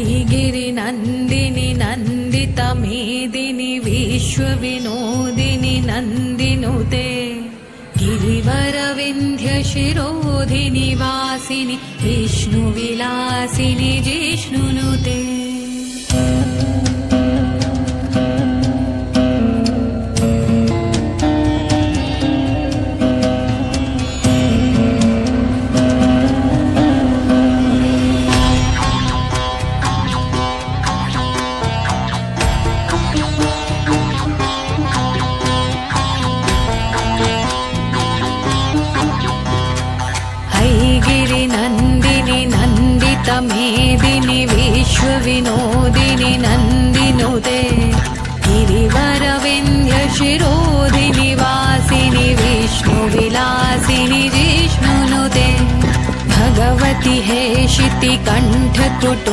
गिरिनन्दिनि नन्दितमेदिनि विश्वविनोदिनि नन्दिनुते गिरिवरविन्ध्यशिरोधिनि वासिनि विष्णुविलासिनि जिष्णुनुते गिरिनन्दिनि नन्दितमेदिनि विश्वविनोदिनि नन्दिनुते गिरिवरविन्ध्यशिरोधिनि वासिनि विष्णुविलासिनि जिष्णुनुते भगवति हेशितिकण्ठकुटुम्बिनि